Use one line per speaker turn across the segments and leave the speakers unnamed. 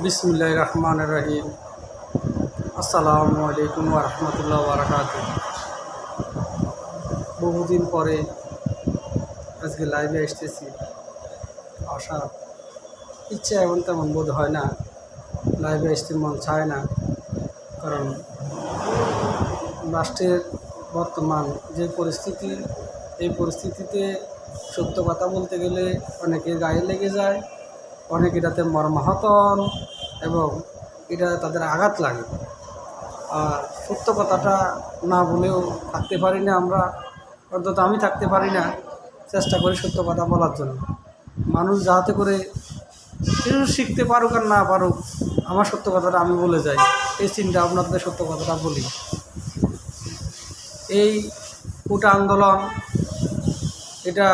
বিসমিল্লাহির রহমানির রহিম। আসসালামু আলাইকুম ওয়া রাহমাতুল্লাহি ওয়া বারাকাতুহু। বহুদিন পরে আজকে লাইভে আসতেছি। আসার ইচ্ছা এমন তেমন বোধ হয় না, লাইভে আসতে মন চায় না। কারণ রাষ্ট্রের বর্তমান যে পরিস্থিতি, এই পরিস্থিতিতে সত্য কথা বলতে গেলে অনেকের গায়ে লেগে যায়, অনেক এটাতে মর্মাহত হন এবং এটা তাদের আঘাত লাগে। আর সত্য কথাটা না বলেও থাকতে পারি না আমরা, অন্তত আমি থাকতে পারি না। চেষ্টা করি সত্য কথা বলার জন্য, মানুষ যাতে করে কেউ শিখতে পারুক আর না পারুক, আমার সত্য কথাটা আমি বলে যাই, এই চিন্তা আপনাদের সত্য কথাটা বলি। এই কোটা আন্দোলন এটা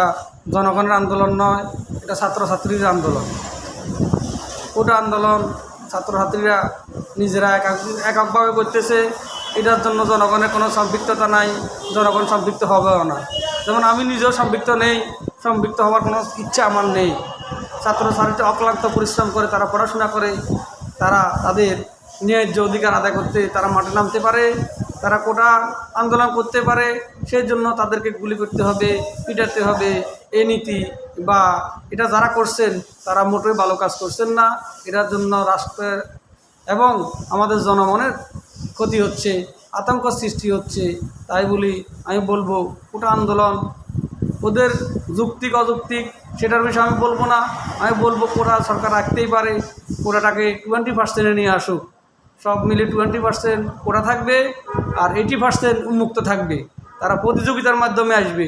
জনগণের আন্দোলন নয়, এটা ছাত্রছাত্রীর আন্দোলন। কোটা আন্দোলন ছাত্রছাত্রীরা নিজেরা এককভাবে করতেছে, এটার জন্য জনগণের কোনো সম্পৃক্ততা নাই, জনগণ সম্পৃক্ত হবেও না। যেমন আমি নিজেও সম্পৃক্ত নেই, সম্পৃক্ত হওয়ার কোনো ইচ্ছা আমার নেই। ছাত্রছাত্রীরা অক্লান্ত পরিশ্রম করে, তারা পড়াশোনা করে, তারা তাদের ন্যায্য অধিকার আদায় করতে তারা মাঠে নামতে পারে, তারা কোটা আন্দোলন করতে পারে। সেই জন্য তাদেরকে গুলি করতে হবে, পিটাতে হবে, এই নীতি বা এটা যারা করছেন তারা মোটেই ভালো কাজ করছেন না। এটার জন্য রাষ্ট্রের এবং আমাদের জনগণের ক্ষতি হচ্ছে, আতঙ্ক সৃষ্টি হচ্ছে। তাই বলি আমি বলবো কোটা আন্দোলন ওদের যুক্তিক অযৌক্তিক সেটার বিষয়ে আমি বলবো না। আমি বলবো কোটা সরকার রাখতেই পারে, কোটাটাকে 20% নিয়ে আসুক। সব মিলে 20% কোটা থাকবে আর 80% উন্মুক্ত থাকবে। তারা প্রতিযোগিতার মাধ্যমে আসবে।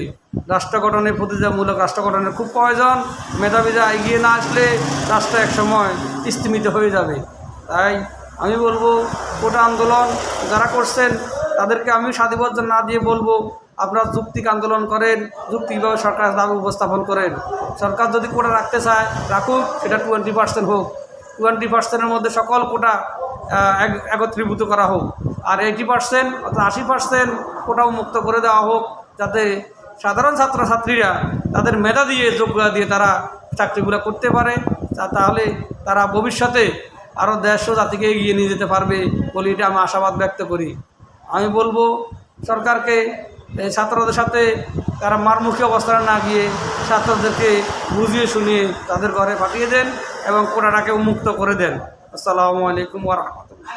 রাষ্ট্র গঠনে প্রতিযোগিতামূলক রাষ্ট্র গঠনের খুব প্রয়োজন। মেধাবীরা এগিয়ে না আসলে রাষ্ট্র একসময় স্তিমিত হয়ে যাবে। তাই আমি বলবো কোটা আন্দোলন যারা করছেন তাদেরকে আমি সাধুবাদ না দিয়ে বলবো আপনারা যৌক্তিক আন্দোলন করেন, যৌক্তিকভাবে সরকার দাবি উপস্থাপন করেন। সরকার যদি কোটা রাখতে চায় রাখুক, সেটা 20% হোক। 20%-এর মধ্যে সকল কোটা একত্রীভূত করা হোক, আর 80% অর্থাৎ 80% কোটাও মুক্ত করে দেওয়া হোক, যাতে সাধারণ ছাত্রছাত্রীরা তাদের মেধা দিয়ে যোগ্যতা দিয়ে তারা চাকরিগুলো করতে পারে। তাহলে তারা ভবিষ্যতে আরও দেশ ও জাতিকে এগিয়ে নিয়ে যেতে পারবে বলে এটা আমি আশাবাদ ব্যক্ত করি। আমি বলবো সরকারকে এই ছাত্রদের সাথে তারা মারমুখী অবস্থানে না গিয়ে ছাত্রদেরকে বুঝিয়ে শুনিয়ে তাদের ঘরে পাঠিয়ে দেন এবং কোটাটাকে উন্মুক্ত করে দেন। আসসালামু আলাইকুম ওয়া রাহমাতুল্লাহ।